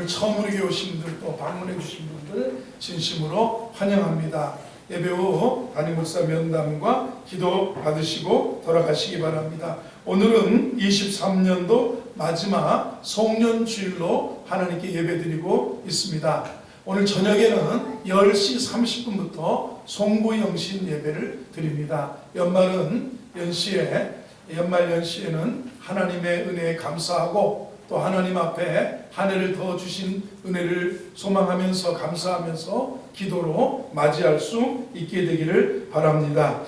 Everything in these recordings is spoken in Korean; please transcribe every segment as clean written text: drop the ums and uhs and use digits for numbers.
오늘 처음 우리 오신 분들 또 방문해 주신 분들 진심으로 환영합니다. 예배 후 담임 목사 면담과 기도 받으시고 돌아가시기 바랍니다. 오늘은 23년도 마지막 송년주일로 하나님께 예배드리고 있습니다. 오늘 저녁에는 10시 30분부터 송구영신 예배를 드립니다. 연말 연시에는 하나님의 은혜에 감사하고 또 하나님 앞에 한 해를 더 주신 은혜를 소망하면서 감사하면서 기도로 맞이할 수 있게 되기를 바랍니다.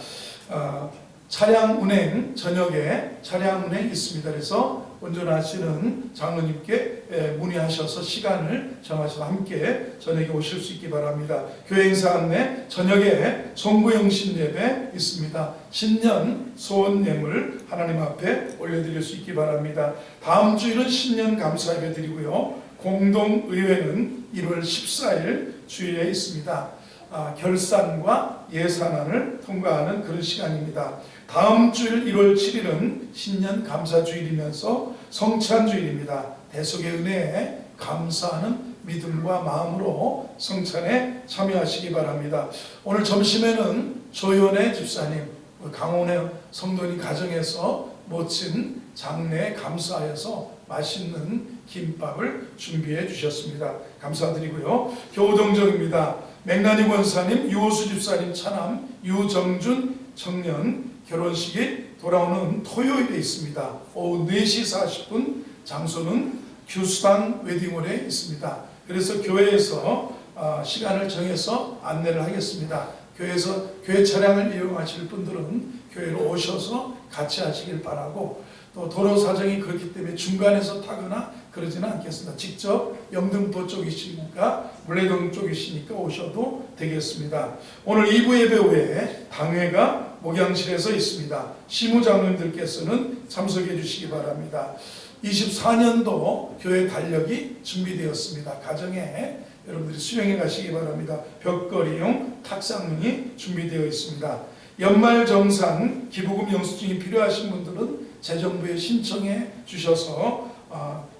차량 운행 저녁에 차량 운행 있습니다. 그래서 운전하시는 장로님께 문의하셔서 시간을 정하셔서 함께 저녁에 오실 수 있기 바랍니다. 교회 행사 안내 저녁에 송구영신 예배 있습니다. 신년 소원 예물 하나님 앞에 올려드릴 수 있기 바랍니다. 다음 주일은 신년 감사 예배 드리고요. 공동의회는 1월 14일 주일에 있습니다. 결산과 예산안을 통과하는 그런 시간입니다. 다음 주일 1월 7일은 신년 감사주일이면서 성찬주일입니다. 대속의 은혜에 감사하는 믿음과 마음으로 성찬에 참여하시기 바랍니다. 오늘 점심에는 조연의 집사님, 강원의 성도님 가정에서 멋진 장례에 감사하여서 맛있는 김밥을 준비해 주셨습니다. 감사드리고요. 교우동정입니다. 맥나니 권사님, 유호수 집사님 차남, 유정준 청년 결혼식이 돌아오는 토요일에 있습니다. 오후 4시 40분, 장소는 규수당 웨딩홀에 있습니다. 그래서 교회에서 시간을 정해서 안내를 하겠습니다. 교회 차량을 이용하실 분들은 교회로 오셔서 같이 하시길 바라고, 또 도로 사정이 그렇기 때문에 중간에서 타거나 그러지는 않겠습니다. 직접 영등포 쪽이시니까 물레동 쪽이시니까 오셔도 되겠습니다. 오늘 2부 예배 후에 당회가 목양실에서 있습니다. 시무장로님들께서는 참석해 주시기 바랍니다. 24년도 교회 달력이 준비되었습니다. 가정에 여러분들이 수령해 가시기 바랍니다. 벽걸이용 탁상문이 준비되어 있습니다. 연말정산 기부금 영수증이 필요하신 분들은 재정부에 신청해 주셔서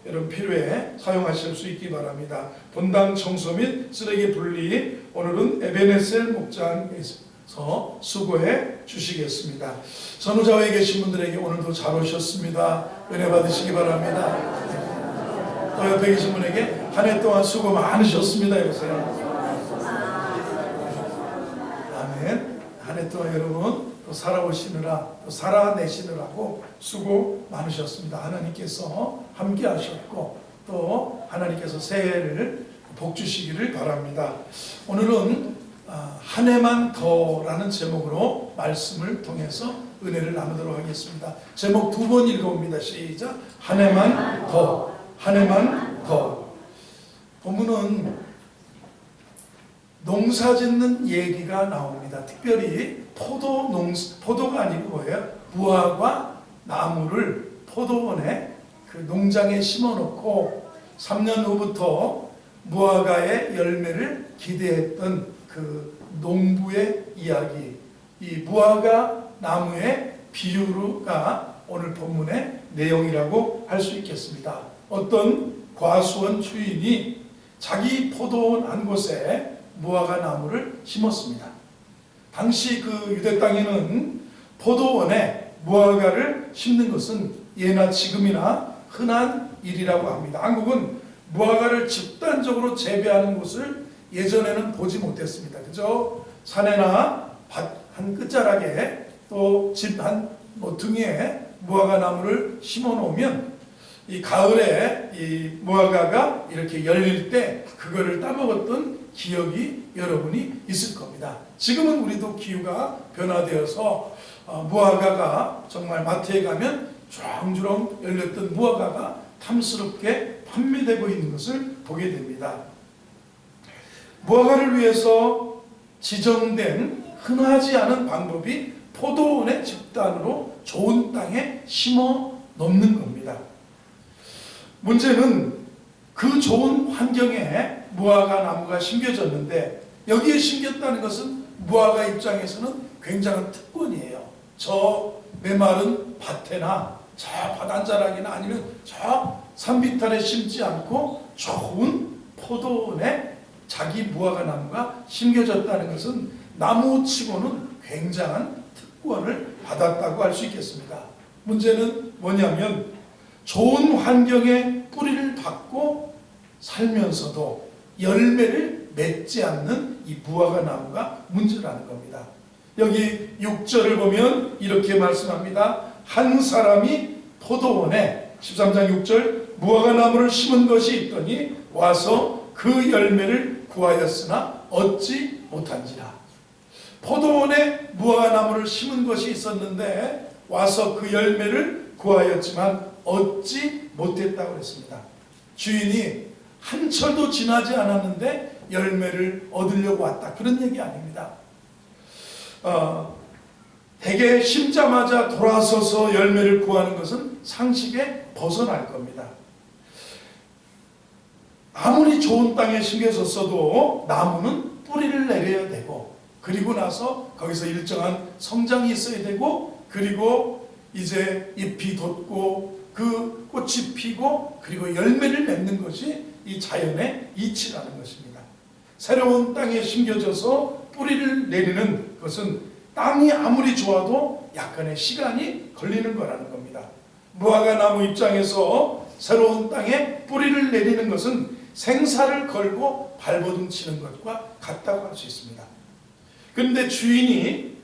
여러분 필요에 사용하실 수 있기 바랍니다. 본당 청소 및 쓰레기 분리 오늘은 에베네셀 목장에서 수고해 주시겠습니다. 선우자에 계신 분들에게 오늘도 잘 오셨습니다. 은혜 받으시기 바랍니다. 또 옆에 계신 분에게 한 해 동안 수고 많으셨습니다. 여보세요. 아멘. 한 해 동안 여러분 또 살아오시느라 또 살아내시느라고 수고 많으셨습니다. 하나님께서 함께 하셨고 또 하나님께서 새해를 복 주시기를 바랍니다. 오늘은 한 해만 더라는 제목으로 말씀을 통해서 은혜를 나누도록 하겠습니다. 제목 2번 읽어봅니다. 시작. 한 해만 더, 한 해만 더. 본문은 농사 짓는 얘기가 나옵니다. 특별히 포도가 아니고 뭐예요? 무화과 나무를 포도원에 그 농장에 심어놓고 3년 후부터 무화과의 열매를 기대했던 그 농부의 이야기, 이 무화과 나무의 비유가 오늘 본문의 내용이라고 할 수 있겠습니다. 어떤 과수원 주인이 자기 포도원 한 곳에 무화과 나무를 심었습니다. 당시 그 유대 땅에는 포도원에 무화과를 심는 것은 예나 지금이나 흔한 일이라고 합니다. 한국은 무화과를 집단적으로 재배하는 곳을 예전에는 보지 못했습니다. 그죠? 산에나 밭 한 끝자락에 또 집 한 등에 무화과 나무를 심어 놓으면 이 가을에 이 무화과가 이렇게 열릴 때 그거를 따먹었던 기억이 여러분이 있을 겁니다. 지금은 우리도 기후가 변화되어서 무화과가 정말 마트에 가면 주렁주렁 열렸던 무화과가 탐스럽게 판매되고 있는 것을 보게 됩니다. 무화과를 위해서 지정된 흔하지 않은 방법이 포도원의 집단으로 좋은 땅에 심어 놓는 겁니다. 문제는 그 좋은 환경에 무화과 나무가 심겨졌는데 여기에 심겼다는 것은 무화과 입장에서는 굉장한 특권이에요. 저 메마른 밭에나 저 바단자락이나 아니면 저 산비탈에 심지 않고 좋은 포도원에 자기 무화과 나무가 심겨졌다는 것은 나무치고는 굉장한 특권을 받았다고 할 수 있겠습니다. 문제는 뭐냐면 좋은 환경에 뿌리를 받고 살면서도 열매를 맺지 않는 이 무화과 나무가 문제라는 겁니다. 여기 6절을 보면 이렇게 말씀합니다. 한 사람이 포도원에 13장 6절 무화과 나무를 심은 것이 있더니 와서 그 열매를 구하였으나 얻지 못한지라. 포도원에 무화과 나무를 심은 것이 있었는데 와서 그 열매를 구하였지만 얻지 못했다고 그랬습니다. 주인이 한 철도 지나지 않았는데 열매를 얻으려고 왔다, 그런 얘기 아닙니다. 대개 심자마자 돌아서서 열매를 구하는 것은 상식에 벗어날 겁니다. 아무리 좋은 땅에 심겨졌어도 나무는 뿌리를 내려야 되고, 그리고 나서 거기서 일정한 성장이 있어야 되고, 그리고 이제 잎이 돋고 그 꽃이 피고 그리고 열매를 맺는 것이 이 자연의 이치라는 것입니다. 새로운 땅에 심겨져서 뿌리를 내리는 것은 땅이 아무리 좋아도 약간의 시간이 걸리는 거라는 겁니다. 무화과 나무 입장에서 새로운 땅에 뿌리를 내리는 것은 생사를 걸고 발버둥 치는 것과 같다고 할 수 있습니다. 그런데 주인이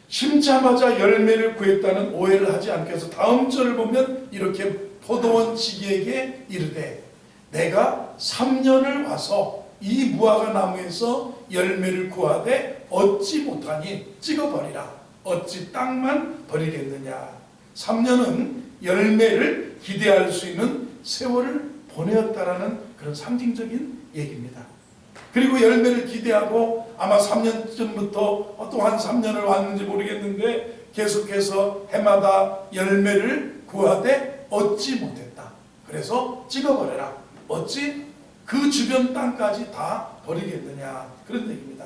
심자마자 열매를 구했다는 오해를 하지 않기 위해서 다음 절을 보면 이렇게 포도원 지기에게 이르되 내가 3년을 와서 이 무화과 나무에서 열매를 구하되 얻지 못하니 찍어버리라. 어찌 땅만 버리겠느냐. 3년은 열매를 기대할 수 있는 세월을 보내었다라는 그런 상징적인 얘기입니다. 그리고 열매를 기대하고 아마 3년 전부터 또한 3년을 왔는지 모르겠는데 계속해서 해마다 열매를 구하되 얻지 못했다. 그래서 찍어버려라. 어찌 그 주변 땅까지 다 버리겠느냐, 그런 얘기입니다.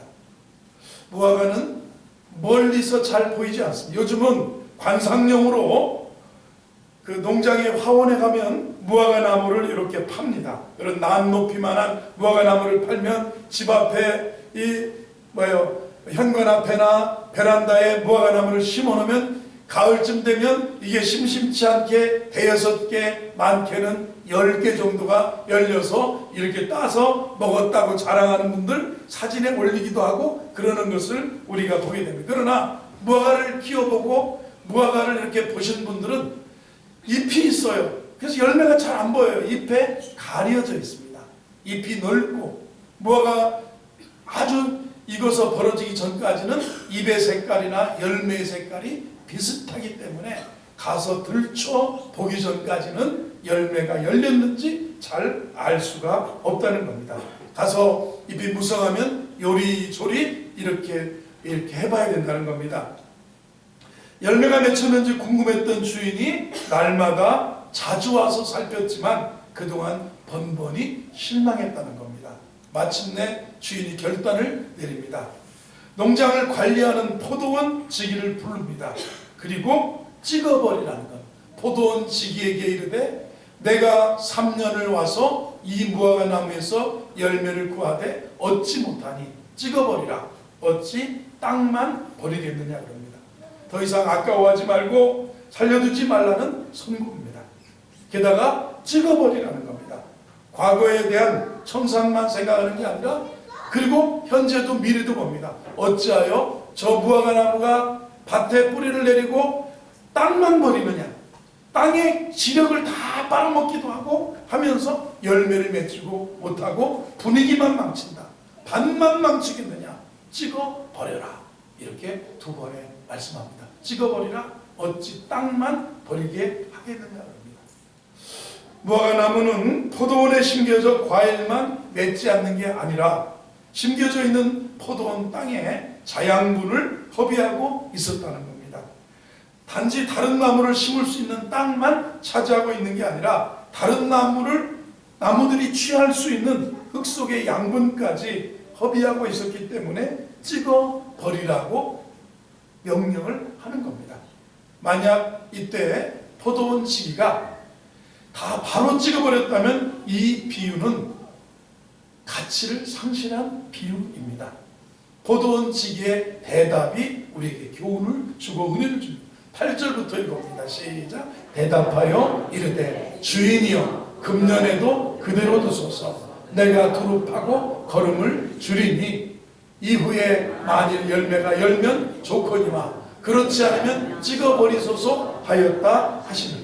무화과는 멀리서 잘 보이지 않습니다. 요즘은 관상용으로 그 농장의 화원에 가면 무화과 나무를 이렇게 팝니다. 그런 난 높이만한 무화과 나무를 팔면 집 앞에 현관 앞에나 베란다에 무화과 나무를 심어 놓으면 가을쯤 되면 이게 심심치 않게 5-6개, 많게는 10개 정도가 열려서 이렇게 따서 먹었다고 자랑하는 분들 사진에 올리기도 하고 그러는 것을 우리가 보게 됩니다. 그러나 무화과를 키워보고 무화과를 이렇게 보신 분들은 잎이 있어요. 그래서 열매가 잘 안 보여요. 잎에 가려져 있습니다. 잎이 넓고 무화과 아주 익어서 벌어지기 전까지는 잎의 색깔이나 열매의 색깔이 비슷하기 때문에 가서 들춰 보기 전까지는 열매가 열렸는지 잘 알 수가 없다는 겁니다. 가서 잎이 무성하면 요리조리 이렇게 해봐야 된다는 겁니다. 열매가 맺혔는지 궁금했던 주인이 날마다 자주 와서 살폈지만 그동안 번번이 실망했다는 겁니다. 마침내 주인이 결단을 내립니다. 농장을 관리하는 포도원 지기를 부릅니다. 그리고 찍어버리라는 것. 포도원 지기에게 이르되 내가 3년을 와서 이 무화과 나무에서 열매를 구하되 얻지 못하니 찍어버리라. 어찌 땅만 버리겠느냐 그럽니다. 더 이상 아까워하지 말고 살려두지 말라는 선고입니다. 게다가 찍어버리라는 겁니다. 과거에 대한 청산만 생각하는 게 아니라 그리고 현재도 미래도 봅니다. 어찌하여 저 무화과 나무가 밭에 뿌리를 내리고 땅만 버리느냐. 땅의 지력을 다 빨아먹기도 하고 하면서 열매를 맺지고 못하고 분위기만 망친다. 밭만 망치겠느냐. 찍어버려라. 이렇게 2번에 말씀합니다. 찍어버리라. 어찌 땅만 버리게 하겠느냐 합니다. 무화과 나무는 포도원에 심겨져 과일만 맺지 않는 게 아니라 심겨져 있는 포도원 땅에 자양분을 허비하고 있었다는 겁니다. 단지 다른 나무를 심을 수 있는 땅만 차지하고 있는 게 아니라 다른 나무들이 취할 수 있는 흙 속의 양분까지 허비하고 있었기 때문에 찍어 버리라고 명령을 하는 겁니다. 만약 이때 포도원 지기가 다 바로 찍어버렸다면 이 비유는 가치를 상실한 비유입니다. 포도원지기의 대답이 우리에게 교훈을 주고 은혜를 줍니다. 8절부터 읽어봅니다. 시작. 대답하여 이르되 주인이여 금년에도 그대로 두소서. 내가 두루 파고 거름을 줄이니 이후에 만일 열매가 열면 좋거니와 그렇지 않으면 찍어버리소서 하였다 하시니.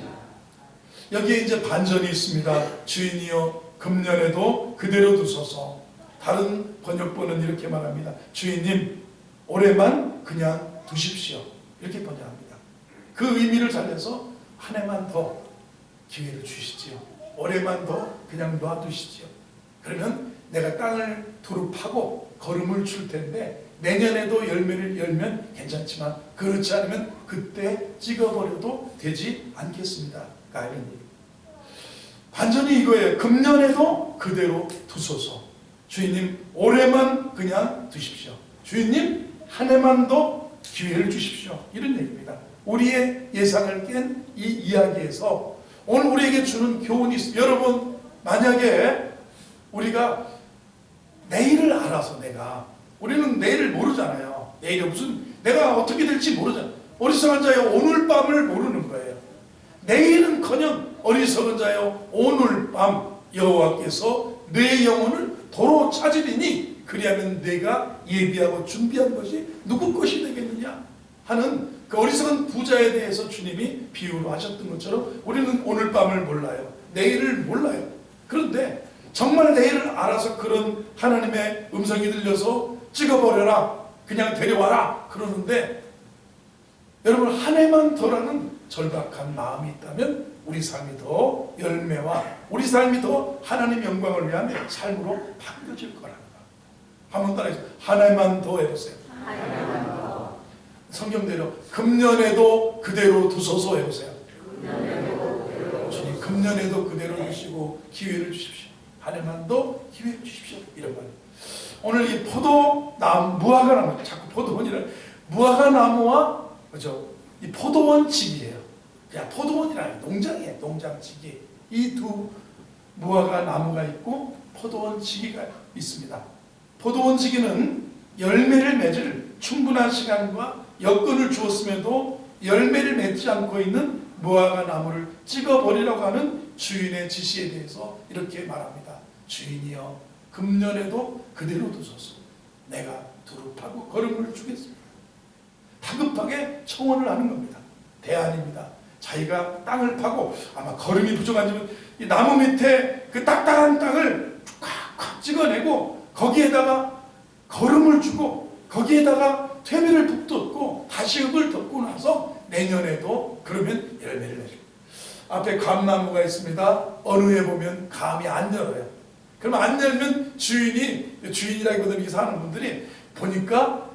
여기에 이제 반전이 있습니다. 주인이여 금년에도 그대로 두소서. 다른 번역본은 이렇게 말합니다. 주인님 올해만 그냥 두십시오. 이렇게 번역합니다. 그 의미를 살려서 한 해만 더 기회를 주시지요. 올해만 더 그냥 놔두시지요. 그러면 내가 땅을 두루 파고 거름을 줄 텐데 내년에도 열매를 열면 괜찮지만 그렇지 않으면 그때 찍어버려도 되지 않겠습니다. 이런 얘기. 반전이 이거예요. 금년에도 그대로 두소서. 주인님 올해만 그냥 두십시오. 주인님 한 해만 더 기회를 주십시오. 이런 얘기입니다. 우리의 예상을 깬 이 이야기에서 오늘 우리에게 주는 교훈이 있습니다. 여러분 만약에 우리가 내일을 알아서 우리는 내일을 모르잖아요. 내일이 무슨 내가 어떻게 될지 모르잖아요. 어리석은 자여 오늘 밤을 모르는 거예요. 내일은커녕 어리석은 자여 오늘 밤 여호와께서 내 영혼을 도로 찾으리니 그리하면 내가 예비하고 준비한 것이 누구 것이 되겠느냐 하는 그 어리석은 부자에 대해서 주님이 비유로 하셨던 것처럼 우리는 오늘 밤을 몰라요. 내일을 몰라요. 그런데 정말 내일을 알아서 그런 하나님의 음성이 들려서 찍어버려라, 그냥 데려와라 그러는데 여러분 한 해만 더라는 절박한 마음이 있다면 우리 삶이 더 열매와 우리 삶이 더 하나님 영광을 위한 삶으로 바뀌어질 거라는 거. 한번 따라해서 한 해만 더 해보세요. 성경대로 금년에도 그대로 두소서 해보세요. 주님 금년에도 그대로 두시고 기회를 주십시오. 한 해만 더 기회를 주십시오. 이런 말. 오늘 이 포도나무 무화과나무 자꾸 포도원이라 무화과나무와 그죠? 이 포도원지기예요. 그냥 포도원이라는 농장이에요. 농장지기. 이 두 무화과나무가 있고 포도원지기가 있습니다. 포도원지기는 열매를 맺을 충분한 시간과 여건을 주었음에도 열매를 맺지 않고 있는 무화과나무를 찍어버리라고 하는 주인의 지시에 대해서 이렇게 말합니다. 주인이여 금년에도 그대로 두소서. 내가 두루 파고 거름을 주겠습니다. 다급하게 청원을 하는 겁니다. 대안입니다. 자기가 땅을 파고 아마 거름이 부족하지만 이 나무 밑에 그 딱딱한 땅을 콱콱 찍어내고 거기에다가 거름을 주고 거기에다가 퇴비를 북돋고 다시 흙을 덮고 나서 내년에도 그러면 열매를 내죠. 앞에 감나무가 있습니다. 어느 해 보면 감이 안 열어요. 그러면 안 열면 주인이라기보다는 이 사는 분들이 보니까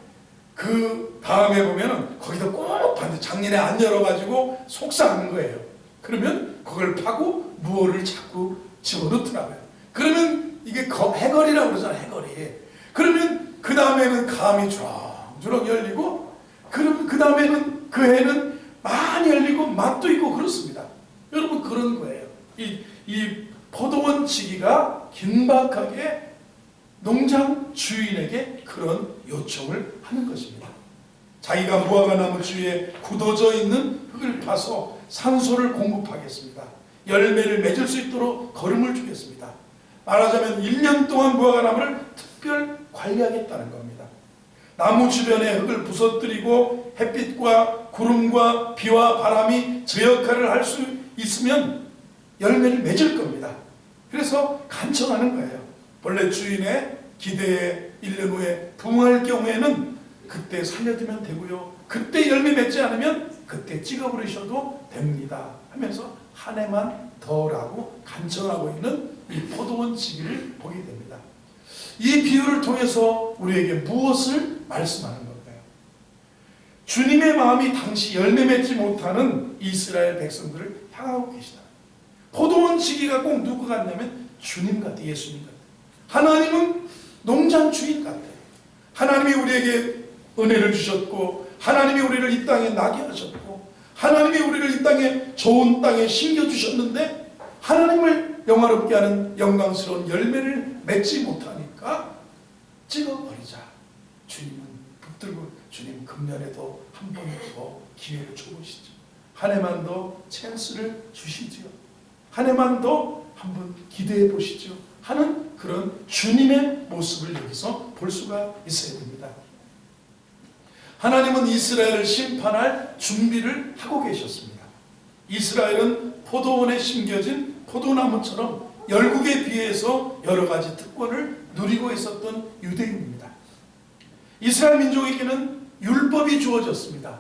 그 다음에 보면은 거기다 꼭 반대 작년에 안 열어가지고 속상한 거예요. 그러면 그걸 파고 무엇을 자꾸 집어넣더라고요. 그러면 이게 해거리라고 그러잖아요. 해거리. 그러면 그 다음에는 감이 주렁주렁 열리고 그러면 그 다음에는 그 해는 많이 열리고 맛도 있고 그렇습니다. 여러분 그런 거예요. 이 포도원 지기가 긴박하게 농장 주인에게 그런 요청을 하는 것입니다. 자기가 무화과나무 주위에 굳어져 있는 흙을 파서 산소를 공급하겠습니다. 열매를 맺을 수 있도록 거름을 주겠습니다. 말하자면 1년 동안 무화과나무를 특별 관리하겠다는 겁니다. 나무 주변에 흙을 부서뜨리고 햇빛과 구름과 비와 바람이 저 역할을 할 수 있으면 열매를 맺을 겁니다. 그래서 간청하는 거예요. 본래 주인의 기대에 1년 후에 부응할 경우에는 그때 살려두면 되고요. 그때 열매 맺지 않으면 그때 찍어버리셔도 됩니다. 하면서 한 해만 더라고 간청하고 있는 이 포도원 지기를 보게 됩니다. 이 비유를 통해서 우리에게 무엇을 말씀하는 걸까요? 주님의 마음이 당시 열매 맺지 못하는 이스라엘 백성들을 향하고 계시다. 포도원 지기가 꼭 누구 같냐면 주님 같아, 예수님 같아. 하나님은 농장 주인 같아. 하나님이 우리에게 은혜를 주셨고 하나님이 우리를 이 땅에 나게 하셨고 하나님이 우리를 이 땅에 좋은 땅에 심겨주셨는데 하나님을 영화롭게 하는 영광스러운 열매를 맺지 못하니까 찍어버리자. 주님은 붙들고, 주님 금년에도 한 번 더 기회를 주시죠. 한 해만 더 찬스를 주시지요. 한 해만 더 한번 기대해 보시죠 하는 그런 주님의 모습을 여기서 볼 수가 있어야 됩니다. 하나님은 이스라엘을 심판할 준비를 하고 계셨습니다. 이스라엘은 포도원에 심겨진 포도나무처럼 열국에 비해서 여러 가지 특권을 누리고 있었던 유대인입니다. 이스라엘 민족에게는 율법이 주어졌습니다.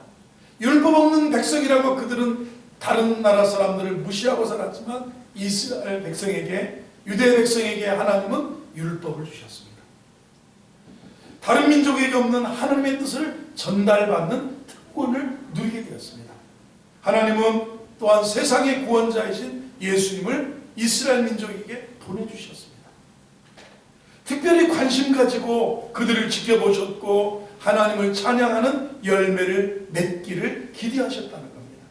율법 없는 백성이라고 그들은 다른 나라 사람들을 무시하고 살았지만 이스라엘 백성에게, 유대 백성에게 하나님은 율법을 주셨습니다. 다른 민족에게 없는 하나님의 뜻을 전달받는 특권을 누리게 되었습니다. 하나님은 또한 세상의 구원자이신 예수님을 이스라엘 민족에게 보내주셨습니다. 특별히 관심 가지고 그들을 지켜보셨고 하나님을 찬양하는 열매를 맺기를 기대하셨다는 겁니다.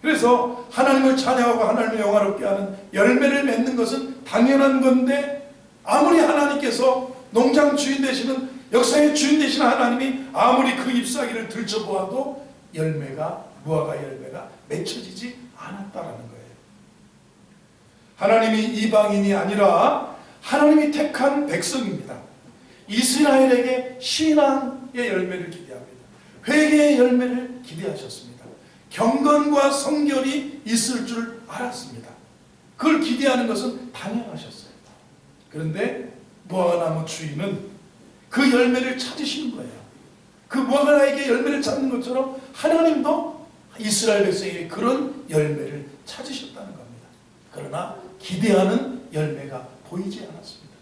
그래서 하나님을 찬양하고 하나님을 영화롭게 하는 열매를 맺는 것은 당연한 건데, 아무리 하나님께서 농장 주인 되시는, 역사의 주인 되시는 하나님이 아무리 그 잎사귀를 들춰보아도 무화과 열매가 맺혀지지 않았다라는 거예요. 하나님이 이방인이 아니라 하나님이 택한 백성입니다. 이스라엘에게 신앙의 열매를 기대합니다. 회개의 열매를 기대하셨습니다. 경건과 성결이 있을 줄 알았습니다. 그걸 기대하는 것은 당연하셨어요. 그런데 무화과나무 주인은 그 열매를 찾으시는 거예요. 그 무화과나무에게 열매를 찾는 것처럼 하나님도 이스라엘 백성에게 그런 열매를 찾으셨다는 겁니다. 그러나 기대하는 열매가 보이지 않았습니다.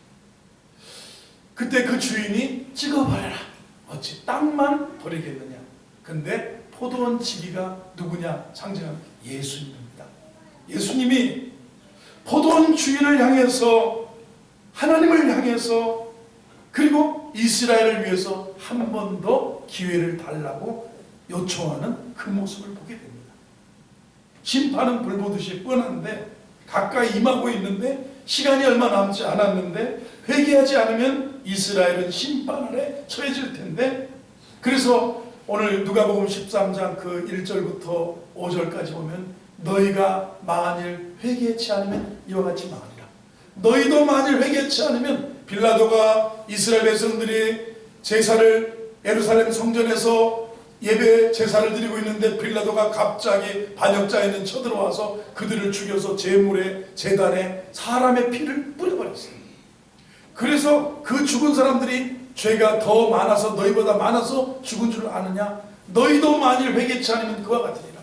그때 그 주인이 찍어버려라. 어찌 땅만 버리겠느냐. 근데 포도원 지기가 누구냐? 상징하는 예수님입니다. 예수님이 포도원 주인을 향해서, 하나님을 향해서, 그리고 이스라엘을 위해서 한 번 더 기회를 달라고 요청하는 그 모습을 보게 됩니다. 심판은 불보듯이 뻔한데 가까이 임하고 있는데, 시간이 얼마 남지 않았는데 회개하지 않으면 이스라엘은 심판 아래 처해질 텐데, 그래서 오늘 누가복음 13장 그 1절부터 5절까지 보면 너희가 만일 회개치 않으면 이와 같이 망하리라. 너희도 만일 회개치 않으면, 빌라도가 이스라엘 백성들이 제사를 예루살렘 성전에서 예배 제사를 드리고 있는데 빌라도가 갑자기 반역자에는 쳐들어와서 그들을 죽여서 제물에, 제단에 사람의 피를 뿌려버렸어요. 그래서 그 죽은 사람들이 죄가 더 많아서, 너희보다 많아서 죽은 줄 아느냐? 너희도 만일 회개치 않으면 그와 같으리라.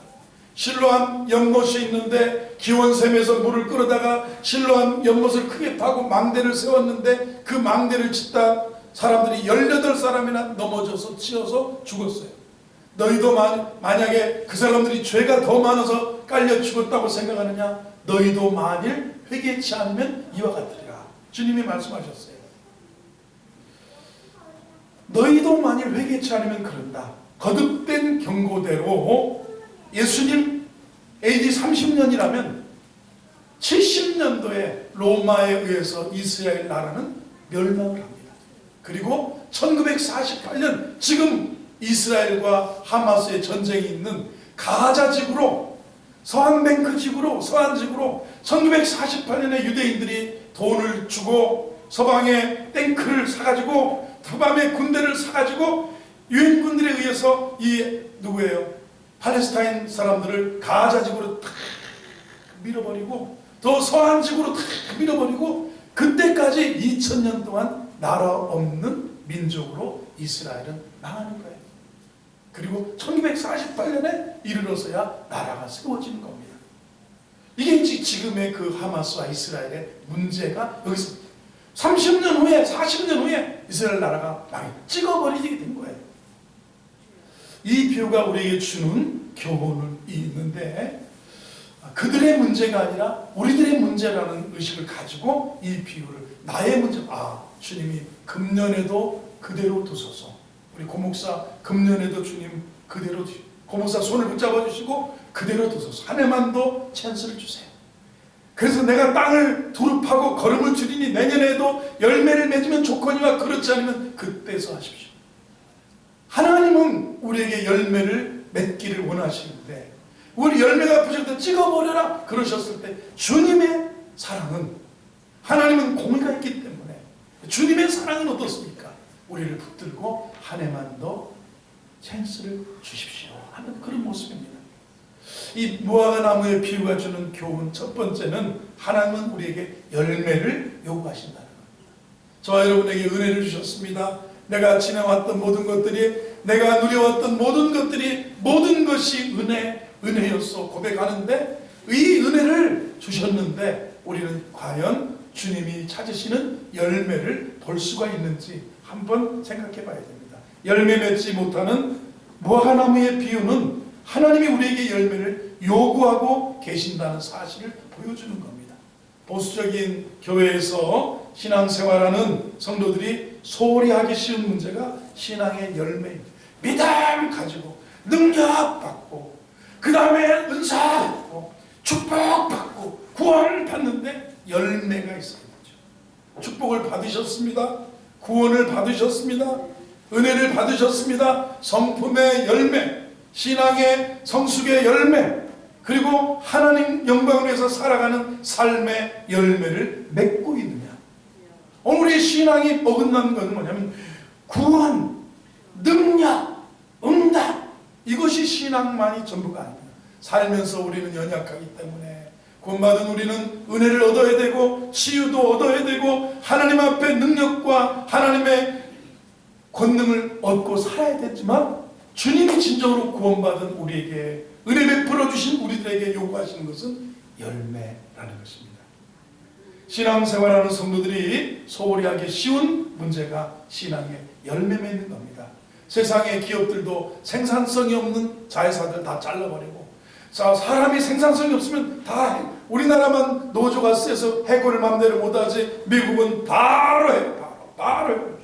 실로암 연못이 있는데 기원샘에서 물을 끌어다가 실로암 연못을 크게 파고 망대를 세웠는데 그 망대를 짓다 사람들이 18사람이나 넘어져서 치여서 죽었어요. 너희도 만약에 그 사람들이 죄가 더 많아서 깔려 죽었다고 생각하느냐? 너희도 만일 회개치 않으면 이와 같으리라. 주님이 말씀하셨어요. 너희도 만일 회개치 않으면 그런다. 거듭된 경고대로 예수님 AD 30년이라면 70년도에 로마에 의해서 이스라엘 나라는 멸망을 합니다. 그리고 1948년 지금 이스라엘과 하마스의 전쟁이 있는 가자 지구로, 서한뱅크 지구로, 서한 지구로 1948년에 유대인들이 돈을 주고 서방의 탱크를 사가지고 서방의 군대를 사가지고 유엔군들에 의해서 누구예요? 팔레스타인 사람들을 가자 지구로 탁 밀어버리고 또 서한 지구로 탁 밀어버리고, 그때까지 2000년 동안 나라 없는 민족으로 이스라엘은 망하는 거예요. 그리고 1948년에 이르러서야 나라가 세워지는 겁니다. 이게 지금의 그 하마스와 이스라엘의 문제가 여기서 30년 후에, 40년 후에 이스라엘 나라가 찍어버리게 된 거예요. 이 비유가 우리에게 주는 교훈이 있는데, 그들의 문제가 아니라 우리들의 문제라는 의식을 가지고 이 비유를, 나의 문제, 주님이 금년에도 그대로 두소서. 우리 고목사 금년에도 주님 그대로 고목사 손을 붙잡아 주시고 그대로 두소서. 한 해만 더 찬스를 주세요. 그래서 내가 땅을 두릅하고 걸음을 줄이니 내년에도 열매를 맺으면 좋거니와 그렇지 않으면 그때서 하십시오. 하나님은 우리에게 열매를 맺기를 원하시는데 우리 열매가 부족할 때 찍어버려라 그러셨을 때 주님의 사랑은, 하나님은 공의가 있기 때문에 주님의 사랑은 어떻습니까? 우리를 붙들고 한 해만 더 찬스를 주십시오 하는 그런 모습입니다. 이 무화과 나무의 비유가 주는 교훈 첫 번째는 하나님은 우리에게 열매를 요구하신다는 겁니다. 저와 여러분에게 은혜를 주셨습니다. 내가 지나왔던 모든 것들이, 내가 누려왔던 모든 것들이, 모든 것이 은혜였어 고백하는데 이 은혜를 주셨는데 우리는 과연 주님이 찾으시는 열매를 볼 수가 있는지 한번 생각해 봐야 됩니다. 열매 맺지 못하는 무화과나무의 비유는 하나님이 우리에게 열매를 요구하고 계신다는 사실을 보여주는 겁니다. 보수적인 교회에서 신앙생활하는 성도들이 소홀히 하기 쉬운 문제가 신앙의 열매입니다. 믿음 가지고 능력 받고 그 다음에 은사 받고 축복 받고 구원 받는데 열매가 있어야 되죠. 축복을 받으셨습니다. 구원을 받으셨습니다. 은혜를 받으셨습니다. 성품의 열매, 신앙의 성숙의 열매, 그리고 하나님 영광을 위해서 살아가는 삶의 열매를 맺고 있느냐. 오늘 우리 신앙이 어긋난 것은 뭐냐면 구원, 능력, 응답, 이것이 신앙만이 전부가 아닙니다. 살면서 우리는 연약하기 때문에 구원받은 우리는 은혜를 얻어야 되고 치유도 얻어야 되고 하나님 앞에 능력과 하나님의 권능을 얻고 살아야 되지만 주님이 진정으로 구원받은 우리에게 은혜 베풀어 주신 우리들에게 요구하시는 것은 열매라는 것입니다. 신앙생활하는 성도들이 소홀히 하기 쉬운 문제가 신앙의 열매 맺는 겁니다. 세상의 기업들도 생산성이 없는 자회사들 다 잘라버리고, 자, 사람이 생산성이 없으면 다 우리나라만 노조가 세서 해고를 마음대로 못하지 미국은 바로 해요. 바로 해요.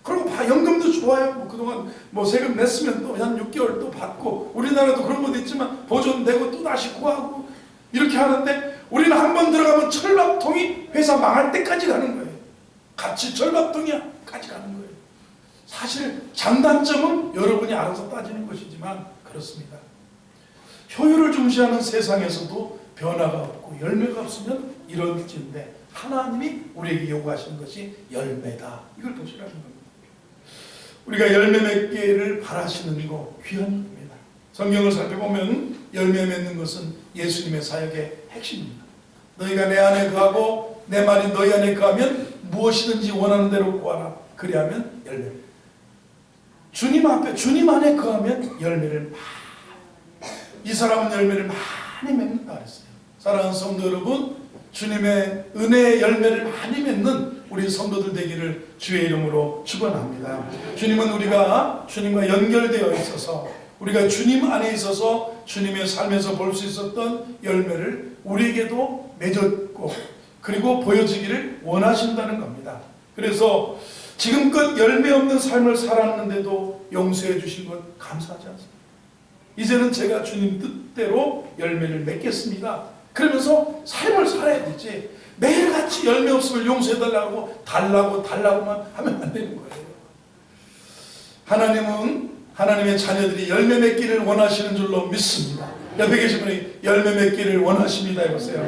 그리고 연금도 좋아요. 뭐 그동안 뭐 세금 냈으면 또 한 6개월 또 받고, 우리나라도 그런 것도 있지만 보존되고 또 다시 구하고 이렇게 하는데 우리는 한 번 들어가면 철밥통이 회사 망할 때까지 가는 거예요. 같이 철밥통이야까지 가는 거예요. 사실 장단점은 여러분이 알아서 따지는 것이지만 그렇습니다. 효율을 중시하는 세상에서도 변화가 없고 열매가 없으면 이런 길인데 하나님이 우리에게 요구하시는 것이 열매다. 이걸 보시라는 겁니다. 우리가 열매 맺기를 바라시는 거 귀한 겁니다. 성경을 살펴보면 열매 맺는 것은 예수님의 사역의 핵심입니다. 너희가 내 안에 거하고 내 말이 너희 안에 거하면 무엇이든지 원하는 대로 구하라. 그리하면 열매. 주님 앞에, 주님 안에 거하면 열매를 이 사람은 열매를 많이 맺는다 그랬어요. 사랑하는 성도 여러분, 주님의 은혜의 열매를 많이 맺는 우리 성도들 되기를 주의 이름으로 축원합니다. 주님은 우리가 주님과 연결되어 있어서, 우리가 주님 안에 있어서 주님의 삶에서 볼 수 있었던 열매를 우리에게도 맺었고 그리고 보여주기를 원하신다는 겁니다. 그래서 지금껏 열매 없는 삶을 살았는데도 용서해 주신 것 감사하지 않습니까? 이제는 제가 주님 뜻대로 열매를 맺겠습니다. 그러면서 삶을 살아야 되지, 매일같이 열매 없음을 용서해달라고 달라고만 하면 안 되는 거예요. 하나님은 하나님의 자녀들이 열매 맺기를 원하시는 줄로 믿습니다. 옆에 계신 분이 열매 맺기를 원하십니다 해보세요.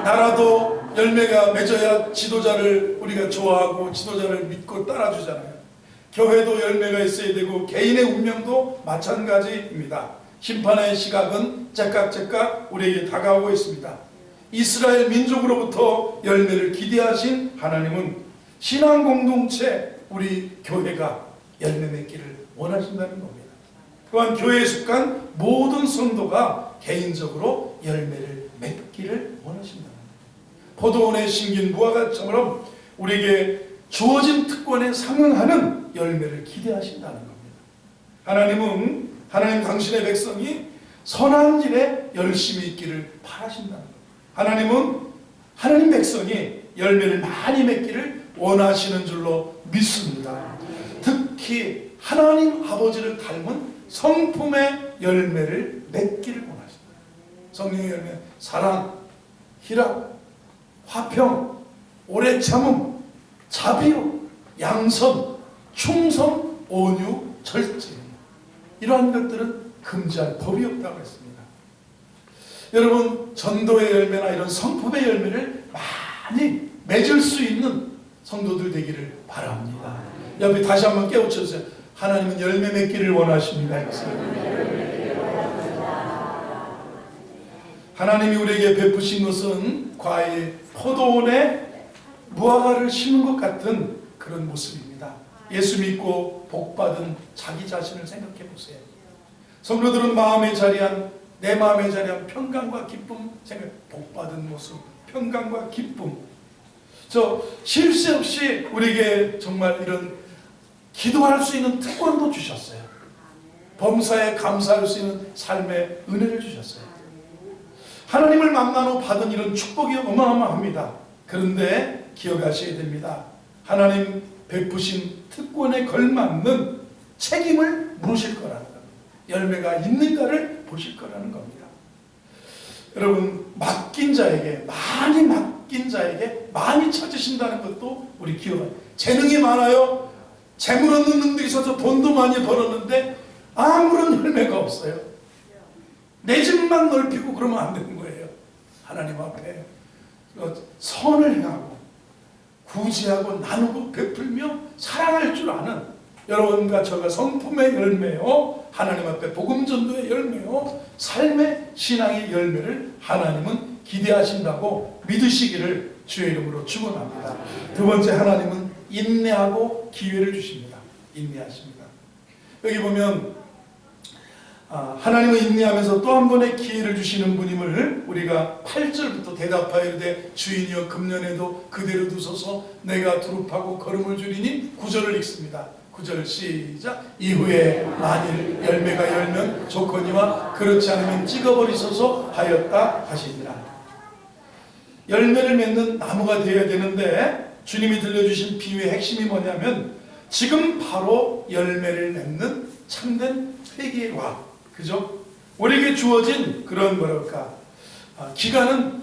나라도 열매가 맺어야 지도자를 우리가 좋아하고 지도자를 믿고 따라주잖아요. 교회도 열매가 있어야 되고 개인의 운명도 마찬가지입니다. 심판의 시각은 제깍제깍 우리에게 다가오고 있습니다. 이스라엘 민족으로부터 열매를 기대하신 하나님은 신앙 공동체 우리 교회가 열매 맺기를 원하신다는 겁니다. 또한 교회에 속한 모든 성도가 개인적으로 열매를 맺기를 원하신다는 겁니다. 포도원에 심긴 무화과처럼 우리에게 주어진 특권에 상응하는 열매를 기대하신다는 겁니다. 하나님 당신의 백성이 선한 길에 열심히 있기를 바라신다는 겁니다. 하나님 백성이 열매를 많이 맺기를 원하시는 줄로 믿습니다. 특히 하나님 아버지를 닮은 성품의 열매를 맺기를 원하십니다. 성령의 열매, 사랑, 희락, 화평, 오래 참음, 자비요, 양선, 충성, 온유, 절제. 이러한 것들은 금지할 법이 없다고 했습니다. 여러분, 전도의 열매나 이런 성품의 열매를 많이 맺을 수 있는 성도들 되기를 바랍니다. 옆에 다시 한번 깨우쳐주세요. 하나님은 열매 맺기를 원하십니다. 하나님이 우리에게 베푸신 것은 과의 포도원에 무화과를 심은 것 같은 그런 모습입니다. 예수 믿고 복받은 자기 자신을 생각해 보세요. 성도들은 내 마음에 자리한 평강과 기쁨 생각, 복받은 모습, 평강과 기쁨. 쉴 새 없이 우리에게 정말 이런 기도할 수 있는 특권도 주셨어요. 범사에 감사할 수 있는 삶의 은혜를 주셨어요. 하나님을 만난 후 받은 이런 축복이 어마어마합니다. 그런데 기억하셔야 됩니다. 하나님 베푸신 특권에 걸맞는 책임을 물으실 거라는 겁니다. 열매가 있는가를 보실 거라는 겁니다. 여러분, 맡긴 자에게 많이 찾으신다는 것도 우리 기억해요. 재능이 많아요. 재물 얻는 능력이 있어서 돈도 많이 벌었는데 아무런 열매가 없어요. 내 집만 넓히고 그러면 안 되는 거예요. 하나님 앞에 선을 행하고 구제하고 나누고 베풀며 사랑할 줄 아는 여러분과 저가 성품의 열매요, 하나님 앞에 복음 전도의 열매요, 삶의 신앙의 열매를 하나님은 기대하신다고 믿으시기를 주의 이름으로 축원합니다. 두 번째, 하나님은 인내하고 기회를 주십니다. 인내하십니다. 여기 보면 하나님은 인내하면서 또 한 번의 기회를 주시는 분임을 우리가 8절부터 대답하여 이르되 주인이여 금년에도 그대로 두소서 내가 두릅하고 걸음을 줄이니 9절을 읽습니다. 9절 시작. 이후에 만일 열매가 열면 좋거니와 그렇지 않으면 찍어버리소서 하였다 하시니라. 열매를 맺는 나무가 되어야 되는데 주님이 들려주신 비유의 핵심이 뭐냐면 지금 바로 열매를 맺는 참된 회개의 와, 그죠? 우리에게 주어진 그런 기간은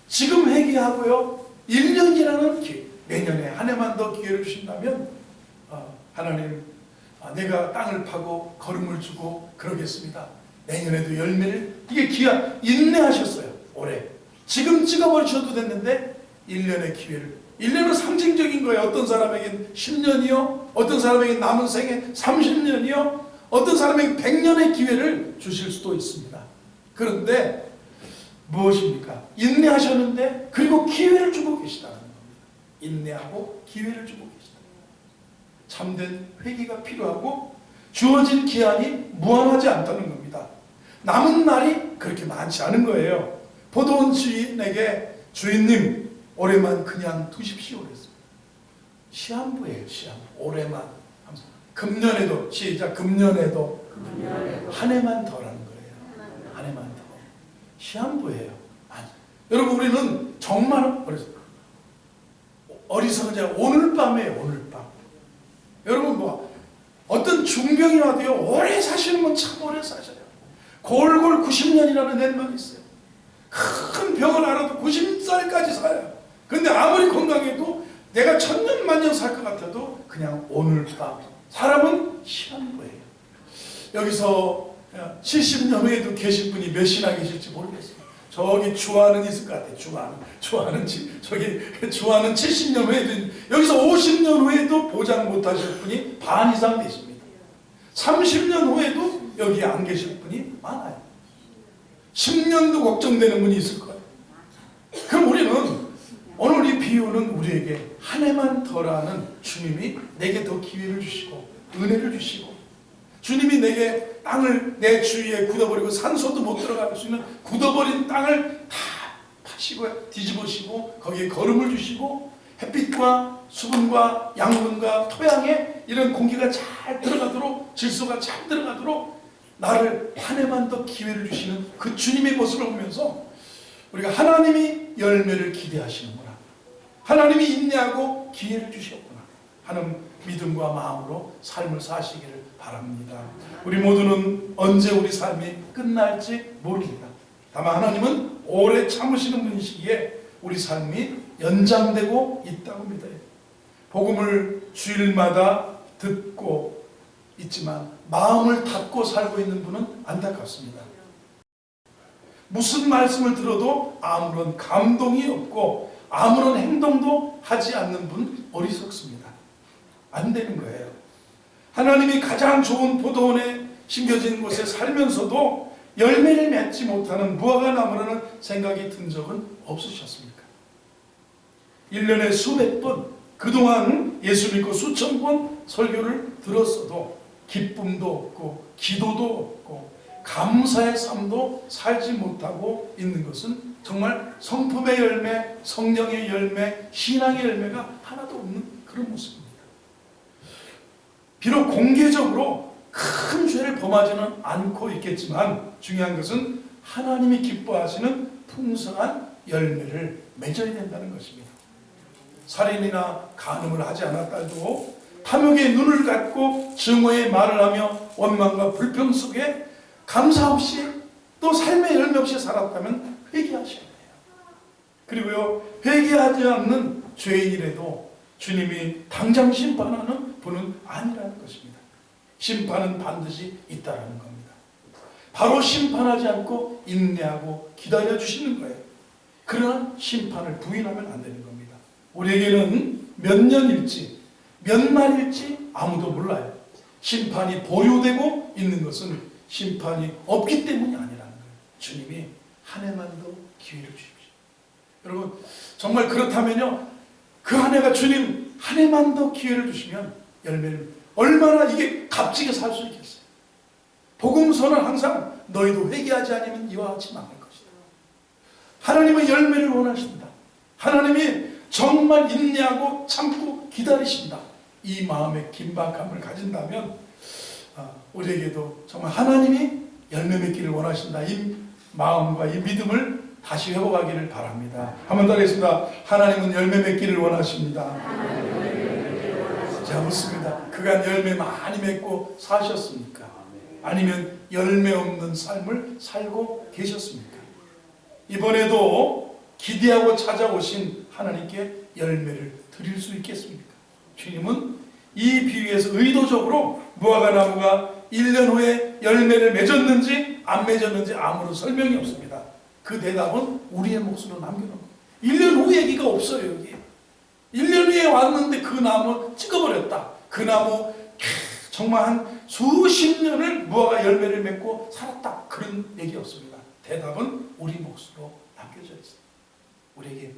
지금 회개하고요, 1년이라는 내년에 한 해만 더 기회를 주신다면 하나님, 내가 땅을 파고 걸음을 주고 그러겠습니다. 내년에도 열매를, 이게 기한, 인내하셨어요. 올해 지금 찍어버리셔도 됐는데 1년의 기회를, 1년은 상징적인 거예요. 어떤 사람에겐 10년이요, 어떤 사람에겐 남은 생에 30년이요, 어떤 사람에게 100년의 기회를 주실 수도 있습니다. 그런데 무엇입니까? 인내하셨는데 그리고 기회를 주고 계시다는 겁니다. 인내하고 기회를 주고 계시다. 참된 회개가 필요하고 주어진 기한이 무한하지 않다는 겁니다. 남은 날이 그렇게 많지 않은 거예요. 포도원 주인에게 주인님 올해만 그냥 두십시오 그랬어요. 시한부예요. 시한부. 올해만. 금년에도 시작. 금년에도 한 해만 더라는 거예요. 한 해만 더. 시한부예요. 아니, 여러분, 우리는 정말 어리석은 자 오늘 밤이에요. 오늘 밤. 여러분, 어떤 중병이 와도요, 오래 사시는 분 참 오래 사셔요. 골골 90년이라는 낸말이 있어요. 큰 병을 알아도 90살까지 살아요. 근데 아무리 건강해도 내가 천년 만년 살 것 같아도 그냥 오늘 밤. 사람은 시한부예요. 여기서 70년 후에도 계실 분이 몇이나 계실지 모르겠어요. 저기 주하는 있을 것 같아요. 주하는 저기 주하는 70년 후에도, 여기서 50년 후에도 보장 못하실 분이 반 이상 되십니다. 30년 후에도 여기 안 계실 분이 많아요. 10년도 걱정되는 분이 있을 거예요. 그럼 우리는 오늘 이 비유는 우리에게 한 해만 더라는 주님이 내게 더 기회를 주시고 은혜를 주시고, 주님이 내게 땅을 내 주위에 굳어버리고 산소도 못 들어갈 수 있는 굳어버린 땅을 다 파시고 뒤집으시고 거기에 걸음을 주시고 햇빛과 수분과 양분과 토양에 이런 공기가 잘 들어가도록, 질소가 잘 들어가도록 나를 한 해만 더 기회를 주시는 그 주님의 모습을 보면서 우리가 하나님이 열매를 기대하시는구나, 하나님이 인내하고 기회를 주셨구나 하는 믿음과 마음으로 삶을 사시기를 바랍니다. 우리 모두는 언제 우리 삶이 끝날지 모릅니다. 다만 하나님은 오래 참으시는 분이시기에 우리 삶이 연장되고 있다고 믿어요. 복음을 주일마다 듣고 있지만 마음을 닫고 살고 있는 분은 안타깝습니다. 무슨 말씀을 들어도 아무런 감동이 없고 아무런 행동도 하지 않는 분 어리석습니다. 안 되는 거예요. 하나님이 가장 좋은 포도원에 심겨진 곳에 살면서도 열매를 맺지 못하는 무화과 나무라는 생각이 든 적은 없으셨습니까? 1년에 수백 번, 그동안 예수 믿고 수천 번 설교를 들었어도 기쁨도 없고 기도도 없고 감사의 삶도 살지 못하고 있는 것은 정말 성품의 열매, 성령의 열매, 신앙의 열매가 하나도 없는 그런 모습입니다. 비록 공개적으로 큰 죄를 범하지는 않고 있겠지만 중요한 것은 하나님이 기뻐하시는 풍성한 열매를 맺어야 된다는 것입니다. 살인이나 간음을 하지 않았다도 탐욕의 눈을 갖고 증오의 말을 하며 원망과 불평 속에 감사 없이 또 삶의 열매 없이 살았다면 회개하셔야 돼요. 그리고요, 회개하지 않는 죄인이라도 주님이 당장 심판하는 분은 아니라는 것입니다. 심판은 반드시 있다라는 겁니다. 바로 심판하지 않고 인내하고 기다려 주시는 거예요. 그러나 심판을 부인하면 안 되는 겁니다. 우리에게는 몇 년일지 몇 날일지 아무도 몰라요. 심판이 보류되고 있는 것은 심판이 없기 때문이 아니라는 거예요. 주님이 한 해만 더 기회를 주십시오. 여러분 정말 그렇다면요, 그 한 해가 주님 한 해만 더 기회를 주시면 열매를 얼마나 이게 값지게 살 수 있겠어요. 복음서는 항상 너희도 회개하지 않으면 이와 같이 망할 것이다. 하나님은 열매를 원하신다. 하나님이 정말 인내하고 참고 기다리신다. 이 마음의 긴박함을 가진다면 우리에게도 정말 하나님이 열매 맺기를 원하신다. 이 마음과 이 믿음을 다시 회복하기를 바랍니다. 한 번 더 하겠습니다. 하나님은 열매 맺기를 원하십니다. 자, 묻습니다. 그간 열매 많이 맺고 사셨습니까? 아니면 열매 없는 삶을 살고 계셨습니까? 이번에도 기대하고 찾아오신 하나님께 열매를 드릴 수 있겠습니까? 주님은 이 비유에서 의도적으로 무화과 나무가 1년 후에 열매를 맺었는지 안 맺었는지 아무런 설명이 없습니다. 그 대답은 우리의 몫으로 남겨놓은 거예요. 1년 후 얘기가 없어요. 여기 1년 후에 왔는데 그 나무 찍어버렸다. 그 나무 정말 한 수십 년을 무화과 열매를 맺고 살았다. 그런 얘기 없습니다. 대답은 우리 몫으로 남겨져 있어요. 우리에게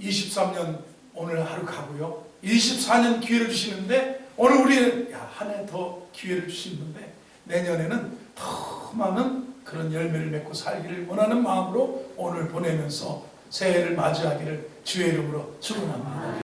23년 오늘 하루 가고요, 24년 기회를 주시는데 오늘 우리는 한 해 더 기회를 주시는데 내년에는 더 많은 그런 열매를 맺고 살기를 원하는 마음으로 오늘 보내면서 새해를 맞이하기를 주의 이름으로 축원합니다.